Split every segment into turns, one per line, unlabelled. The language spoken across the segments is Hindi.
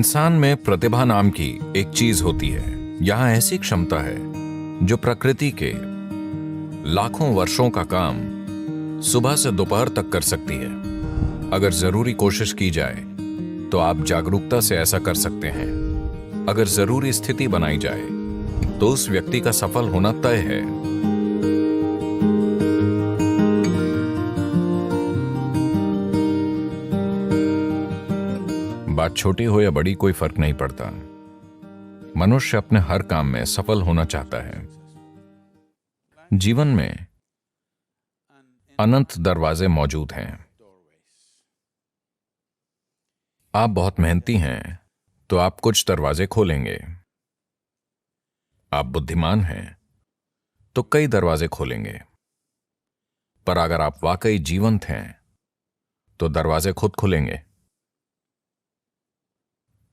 इंसान में प्रतिभा नाम की एक चीज होती है। यहाँ ऐसी क्षमता है जो प्रकृति के लाखों वर्षों का काम सुबह से दोपहर तक कर सकती है। अगर जरूरी कोशिश की जाए तो आप जागरूकता से ऐसा कर सकते हैं। अगर जरूरी स्थिति बनाई जाए तो उस व्यक्ति का सफल होना तय है। बात छोटी हो या बड़ी कोई फर्क नहीं पड़ता। मनुष्य अपने हर काम में सफल होना चाहता है। जीवन में अनंत दरवाजे मौजूद हैं। आप बहुत मेहनती हैं तो आप कुछ दरवाजे खोलेंगे। आप बुद्धिमान हैं तो कई दरवाजे खोलेंगे। पर अगर आप वाकई जीवंत हैं तो दरवाजे खुद खुलेंगे।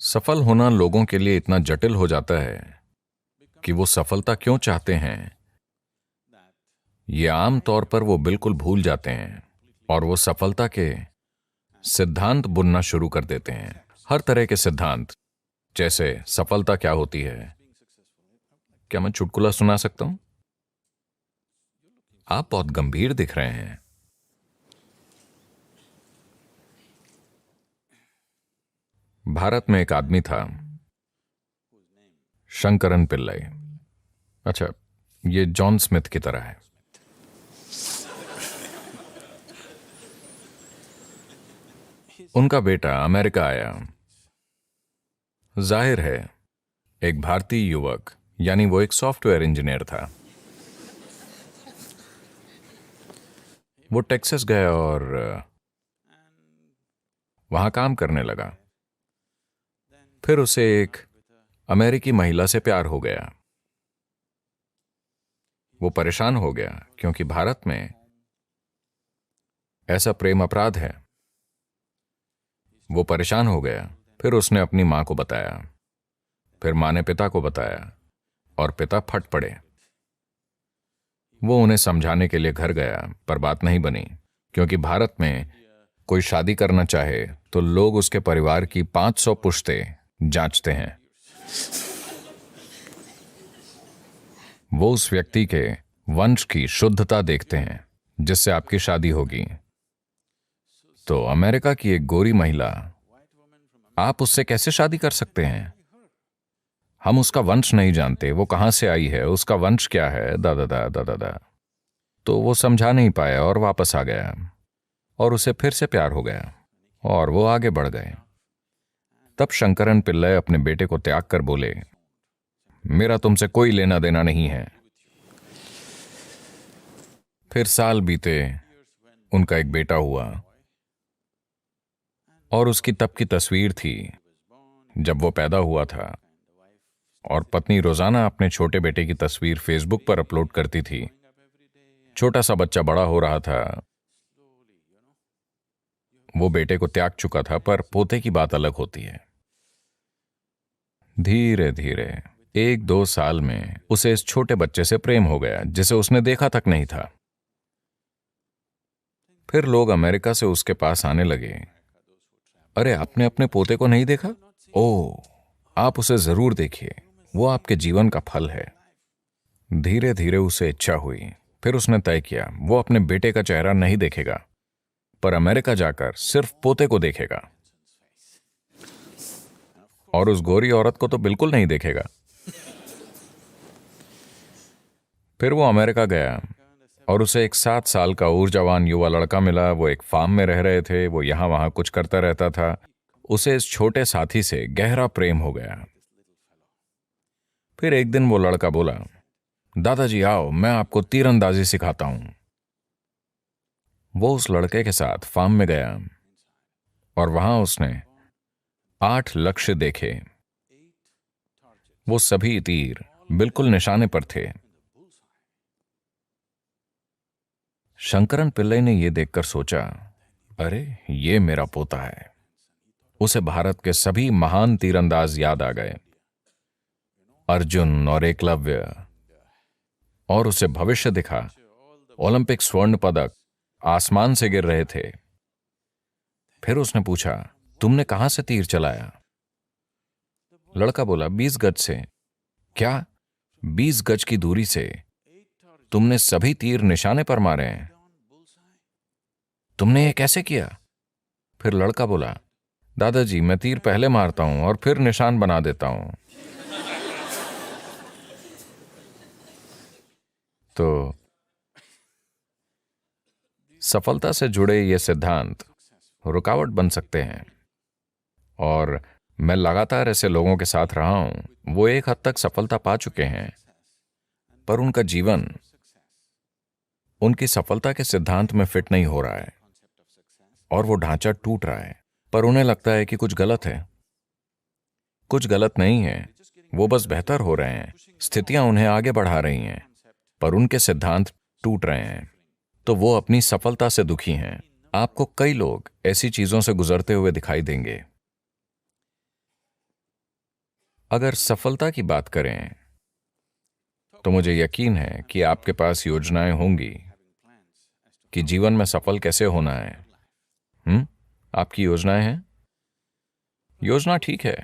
सफल होना लोगों के लिए इतना जटिल हो जाता है कि वो सफलता क्यों चाहते हैं ये आम तौर पर वो बिल्कुल भूल जाते हैं और वो सफलता के सिद्धांत बुनना शुरू कर देते हैं। हर तरह के सिद्धांत, जैसे सफलता क्या होती है। क्या मैं चुटकुला सुना सकता हूं? आप बहुत गंभीर दिख रहे हैं। भारत में एक आदमी था, शंकरन पिल्लई। अच्छा, ये जॉन स्मिथ की तरह है। उनका बेटा अमेरिका आया। जाहिर है एक भारतीय युवक, यानी वो एक सॉफ्टवेयर इंजीनियर था। वो टेक्सास गया और वहां काम करने लगा। फिर उसे एक अमेरिकी महिला से प्यार हो गया। वो परेशान हो गया क्योंकि भारत में ऐसा प्रेम अपराध है। वो परेशान हो गया। फिर उसने अपनी मां को बताया। फिर मां ने पिता को बताया और पिता फट पड़े। वो उन्हें समझाने के लिए घर गया, पर बात नहीं बनी, क्योंकि भारत में कोई शादी करना चाहे तो लोग उसके परिवार की 500 पुश्तें जांचते हैं। वो उस व्यक्ति के वंश की शुद्धता देखते हैं जिससे आपकी शादी होगी। तो अमेरिका की एक गोरी महिला, आप उससे कैसे शादी कर सकते हैं? हम उसका वंश नहीं जानते, वो कहां से आई है, उसका वंश क्या है, दादा दादा दादा। तो वो समझा नहीं पाया और वापस आ गया और उसे फिर से प्यार हो गया और वो आगे बढ़ गए। तब शंकरन पिल्लई अपने बेटे को त्याग कर बोले, मेरा तुमसे कोई लेना देना नहीं है। फिर साल बीते, उनका एक बेटा हुआ और उसकी तब की तस्वीर थी जब वो पैदा हुआ था, और पत्नी रोजाना अपने छोटे बेटे की तस्वीर फेसबुक पर अपलोड करती थी। छोटा सा बच्चा बड़ा हो रहा था। वो बेटे को त्याग चुका था, पर पोते की बात अलग होती है। धीरे धीरे 1-2 साल में उसे इस छोटे बच्चे से प्रेम हो गया जिसे उसने देखा तक नहीं था। फिर लोग अमेरिका से उसके पास आने लगे, अरे आपने अपने पोते को नहीं देखा? ओह, आप उसे जरूर देखिए, वो आपके जीवन का फल है। धीरे धीरे उसे इच्छा हुई। फिर उसने तय किया वो अपने बेटे का चेहरा नहीं देखेगा, पर अमेरिका जाकर सिर्फ पोते को देखेगा। और उस गोरी औरत को तो बिल्कुल नहीं देखेगा। फिर वो अमेरिका गया और उसे एक 7 साल का ऊर्जावान युवा लड़का मिला। वो एक फार्म में रह रहे थे। वो यहां वहां कुछ करता रहता था। उसे इस छोटे साथी से गहरा प्रेम हो गया। फिर एक दिन वो लड़का बोला, दादाजी आओ, मैं आपको तीरंदाजी सिखाता हूं। वो उस लड़के के साथ फार्म में गया और वहां उसने 8 लक्ष्य देखे। वो सभी तीर बिल्कुल निशाने पर थे। शंकरन पिल्लई ने यह देखकर सोचा, अरे ये मेरा पोता है। उसे भारत के सभी महान तीरंदाज याद आ गए, अर्जुन और एकलव्य, और उसे भविष्य दिखा। ओलंपिक स्वर्ण पदक आसमान से गिर रहे थे। फिर उसने पूछा, तुमने कहां से तीर चलाया? लड़का बोला, 20 गज से। क्या? 20 गज की दूरी से तुमने सभी तीर निशाने पर मारे हैं? तुमने ये कैसे किया? फिर लड़का बोला, दादाजी मैं तीर पहले मारता हूं और फिर निशान बना देता हूं। तो सफलता से जुड़े ये सिद्धांत रुकावट बन सकते हैं, और मैं लगातार ऐसे लोगों के साथ रहा हूं, वो एक हद तक सफलता पा चुके हैं, पर उनका जीवन उनकी सफलता के सिद्धांत में फिट नहीं हो रहा है और वो ढांचा टूट रहा है, पर उन्हें लगता है कि कुछ गलत है। कुछ गलत नहीं है, वो बस बेहतर हो रहे हैं, स्थितियां उन्हें आगे बढ़ा रही हैं, पर उनके सिद्धांत टूट रहे हैं, तो वो अपनी सफलता से दुखी हैं। आपको कई लोग ऐसी चीजों से गुजरते हुए दिखाई देंगे। अगर सफलता की बात करें तो मुझे यकीन है कि आपके पास योजनाएं होंगी कि जीवन में सफल कैसे होना है। आपकी योजनाएं हैं? योजना ठीक है।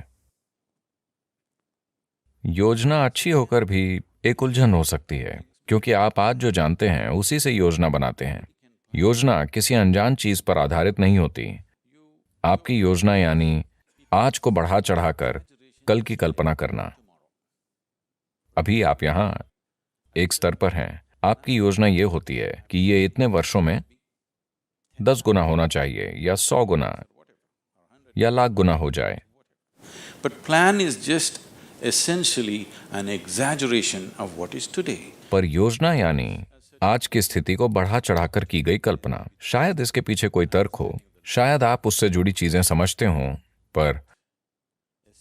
योजना अच्छी होकर भी एक उलझन हो सकती है, क्योंकि आप आज जो जानते हैं उसी से योजना बनाते हैं। योजना किसी अनजान चीज पर आधारित नहीं होती। आपकी योजना यानी आज को बढ़ा चढ़ाकर कल की कल्पना करना। अभी आप यहां एक स्तर पर हैं। आपकी योजना यह होती है कि ये इतने वर्षों में 10 गुना होना चाहिए, या 100 गुना, या लाख गुना हो जाए।
But plan is just essentially an exaggeration of what is today.
पर योजना यानी आज की स्थिति को बढ़ा चढ़ाकर की गई कल्पना। शायद इसके पीछे कोई तर्क हो, शायद आप उससे जुड़ी चीजें समझते हों, पर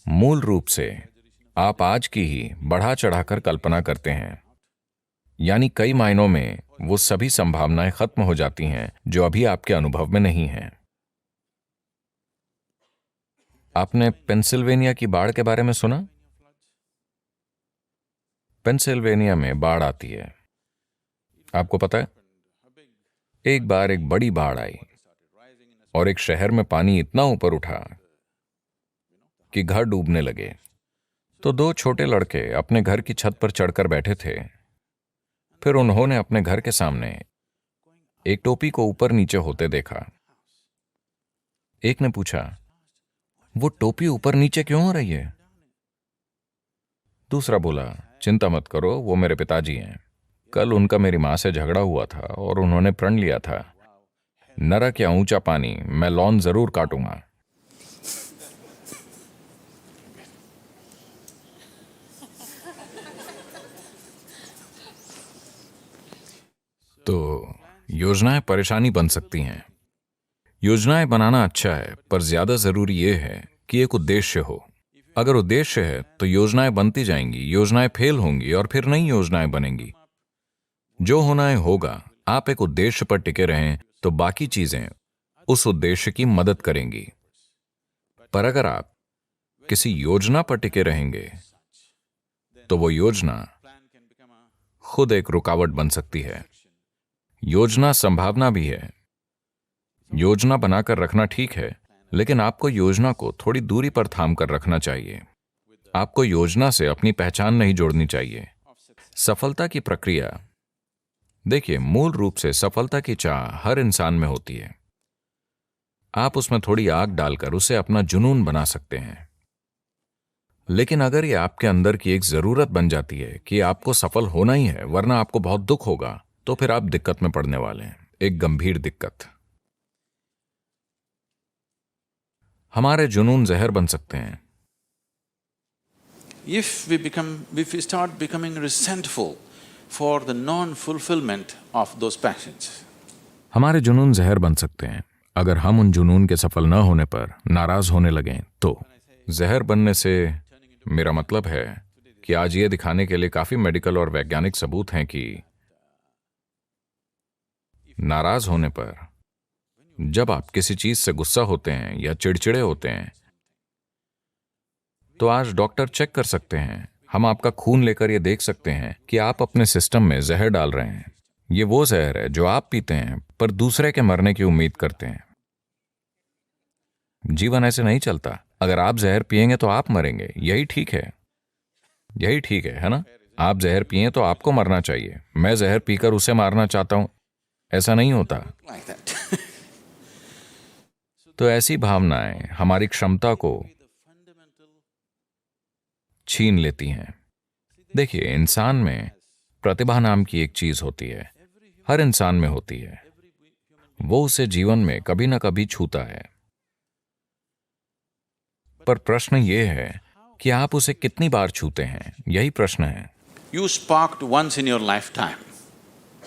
मूल रूप से आप आज की ही बढ़ा चढ़ाकर कल्पना करते हैं। यानी कई मायनों में वो सभी संभावनाएं खत्म हो जाती हैं जो अभी आपके अनुभव में नहीं हैं। आपने पेंसिल्वेनिया की बाढ़ के बारे में सुना? पेंसिल्वेनिया में बाढ़ आती है। आपको पता है, एक बार एक बड़ी बाढ़ आई और एक शहर में पानी इतना ऊपर उठा कि घर डूबने लगे। तो 2 छोटे लड़के अपने घर की छत पर चढ़कर बैठे थे। फिर उन्होंने अपने घर के सामने एक टोपी को ऊपर नीचे होते देखा। एक ने पूछा, वो टोपी ऊपर नीचे क्यों हो रही है? दूसरा बोला, चिंता मत करो, वो मेरे पिताजी हैं। कल उनका मेरी मां से झगड़ा हुआ था और उन्होंने प्रण लिया था, नरक या ऊंचा पानी, मैं लॉन जरूर काटूंगा। तो योजनाएं परेशानी बन सकती हैं। योजनाएं बनाना अच्छा है, पर ज्यादा जरूरी यह है कि एक उद्देश्य हो। अगर उद्देश्य है तो योजनाएं बनती जाएंगी, योजनाएं फेल होंगी और फिर नई योजनाएं बनेंगी। जो होना है होगा। आप एक उद्देश्य पर टिके रहें तो बाकी चीजें उस उद्देश्य की मदद करेंगी। पर अगर आप किसी योजना पर टिके रहेंगे तो वो योजना खुद एक रुकावट बन सकती है। योजना संभावना भी है। योजना बनाकर रखना ठीक है, लेकिन आपको योजना को थोड़ी दूरी पर थाम कर रखना चाहिए। आपको योजना से अपनी पहचान नहीं जोड़नी चाहिए। सफलता की प्रक्रिया, देखिए, मूल रूप से सफलता की चाह हर इंसान में होती है। आप उसमें थोड़ी आग डालकर उसे अपना जुनून बना सकते हैं। लेकिन अगर ये आपके अंदर की एक जरूरत बन जाती है कि आपको सफल होना ही है वरना आपको बहुत दुख होगा, तो फिर आप दिक्कत में पड़ने वाले हैं, एक गंभीर दिक्कत। हमारे जुनून जहर बन सकते हैं।
If we start becoming resentful for the non-fulfillment of those passions,
हमारे जुनून जहर बन सकते हैं अगर हम उन जुनून के सफल न होने पर नाराज होने लगें। तो जहर बनने से मेरा मतलब है कि आज ये दिखाने के लिए काफी मेडिकल और वैज्ञानिक सबूत हैं कि नाराज होने पर, जब आप किसी चीज से गुस्सा होते हैं या चिड़चिड़े होते हैं, तो आज डॉक्टर चेक कर सकते हैं। हम आपका खून लेकर ये देख सकते हैं कि आप अपने सिस्टम में जहर डाल रहे हैं। ये वो जहर है जो आप पीते हैं पर दूसरे के मरने की उम्मीद करते हैं। जीवन ऐसे नहीं चलता। अगर आप जहर पिएंगे तो आप मरेंगे, यही ठीक है, यही ठीक है ना? आप जहर पिए तो आपको मरना चाहिए, मैं जहर पीकर उसे मारना चाहता हूं, ऐसा नहीं होता।
like that.
तो ऐसी भावनाएं हमारी क्षमता को छीन लेती हैं। देखिए, इंसान में प्रतिभा नाम की एक चीज होती है, हर इंसान में होती है, वो उसे जीवन में कभी ना कभी छूता है। पर प्रश्न ये है कि आप उसे कितनी बार छूते हैं, यही प्रश्न है।
You sparked once in your lifetime.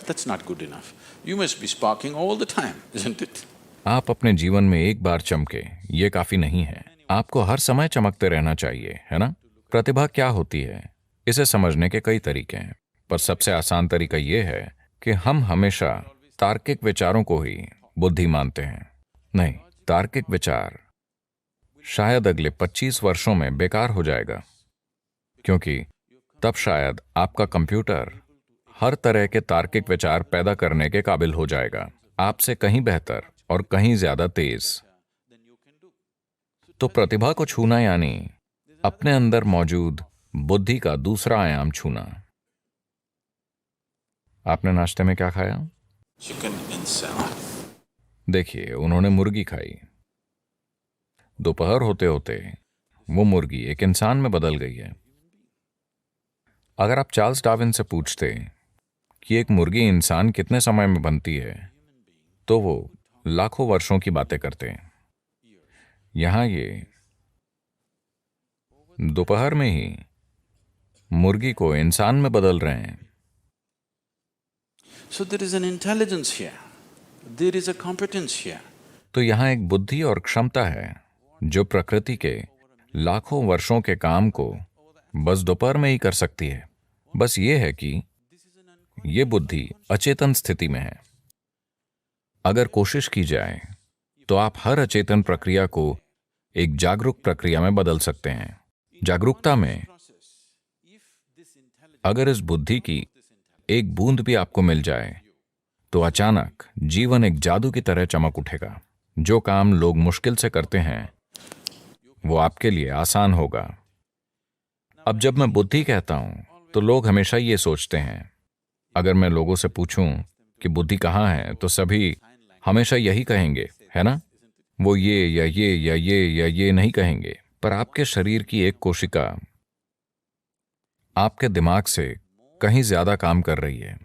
That's not good enough. You must be sparking all the time, isn't it?
आप अपने जीवन में एक बार चमके, ये काफी नहीं है, आपको हर समय चमकते रहना चाहिए, है ना? प्रतिभा क्या होती है, इसे समझने के कई तरीके हैं, पर सबसे आसान तरीका यह है कि हम हमेशा तार्किक विचारों को ही बुद्धि मानते हैं। नहीं, तार्किक विचार शायद अगले 25 वर्षों में बेकार हो जाएगा, क्योंकि तब शायद आपका कंप्यूटर हर तरह के तार्किक विचार पैदा करने के काबिल हो जाएगा, आपसे कहीं बेहतर और कहीं ज्यादा तेज। तो प्रतिभा को छूना यानी अपने अंदर मौजूद बुद्धि का दूसरा आयाम छूना। आपने नाश्ते में क्या खाया?
Chicken and salad.
देखिए, उन्होंने मुर्गी खाई। दोपहर होते होते वो मुर्गी एक इंसान में बदल गई है। अगर आप चार्ल्स डार्विन से पूछते कि एक मुर्गी इंसान कितने समय में बनती है, तो वो लाखों वर्षों की बातें करते हैं। यहां ये दोपहर में ही मुर्गी को इंसान में बदल रहे हैं।
So there is an intelligence here. There is a competence here.
तो यहां एक बुद्धि और क्षमता है जो प्रकृति के लाखों वर्षों के काम को बस दोपहर में ही कर सकती है। बस ये है कि ये बुद्धि अचेतन स्थिति में है। अगर कोशिश की जाए तो आप हर अचेतन प्रक्रिया को एक जागरूक प्रक्रिया में बदल सकते हैं। जागरूकता में अगर इस बुद्धि की एक बूंद भी आपको मिल जाए तो अचानक जीवन एक जादू की तरह चमक उठेगा। जो काम लोग मुश्किल से करते हैं वो आपके लिए आसान होगा। अब जब मैं बुद्धि कहता हूं तो लोग हमेशा ये सोचते हैं, अगर मैं लोगों से पूछूं कि बुद्धि कहां है तो सभी हमेशा यही कहेंगे, है ना? वो ये या ये या ये या ये नहीं कहेंगे। पर आपके शरीर की एक कोशिका आपके दिमाग से कहीं ज्यादा काम कर रही है।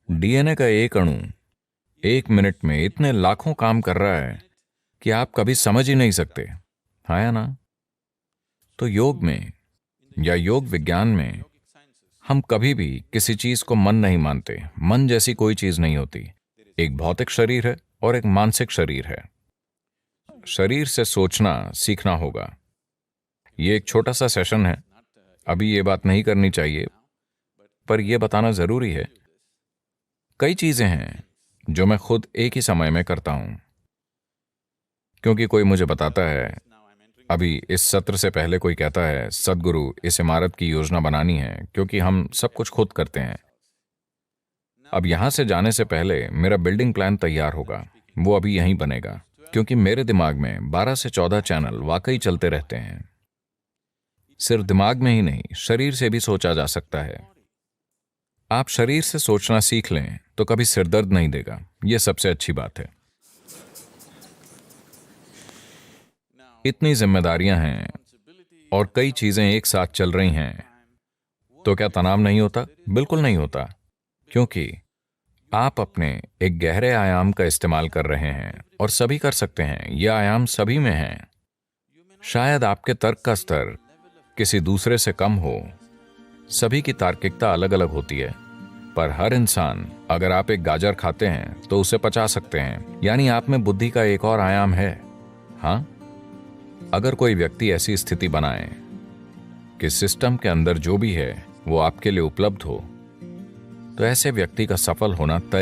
डीएनए का एक अणु 1 मिनट में इतने लाखों काम कर रहा है कि आप कभी समझ ही नहीं सकते, है ना? तो योग में या योग विज्ञान में हम कभी भी किसी चीज को मन नहीं मानते। मन जैसी कोई चीज नहीं होती। एक भौतिक शरीर है और एक मानसिक शरीर है। शरीर से सोचना सीखना होगा। ये एक छोटा सा सेशन है, अभी ये बात नहीं करनी चाहिए, पर यह बताना जरूरी है। कई चीजें हैं जो मैं खुद एक ही समय में करता हूं, क्योंकि कोई मुझे बताता है, अभी इस सत्र से पहले कोई कहता है, सद्गुरु इस इमारत की योजना बनानी है, क्योंकि हम सब कुछ खुद करते हैं। अब यहां से जाने से पहले मेरा बिल्डिंग प्लान तैयार होगा, वो अभी यहीं बनेगा, क्योंकि मेरे दिमाग में 12 से 14 चैनल वाकई चलते रहते हैं। सिर्फ दिमाग में ही नहीं, शरीर से भी सोचा जा सकता है। आप शरीर से सोचना सीख लें तो कभी सिरदर्द नहीं देगा, यह सबसे अच्छी बात है। इतनी जिम्मेदारियां हैं और कई चीजें एक साथ चल रही हैं, तो क्या तनाव नहीं होता? बिल्कुल नहीं होता, क्योंकि आप अपने एक गहरे आयाम का इस्तेमाल कर रहे हैं और सभी कर सकते हैं। यह आयाम सभी में है। शायद आपके तर्क का स्तर किसी दूसरे से कम हो, सभी की तार्किकता अलग अलग होती है, पर हर इंसान, अगर आप एक गाजर खाते हैं तो उसे पचा सकते हैं, यानी आप में बुद्धि का एक और आयाम है। हाँ, अगर कोई व्यक्ति ऐसी स्थिति बनाए कि सिस्टम के अंदर जो भी है वो आपके लिए उपलब्ध हो, तो ऐसे व्यक्ति का सफल होना तय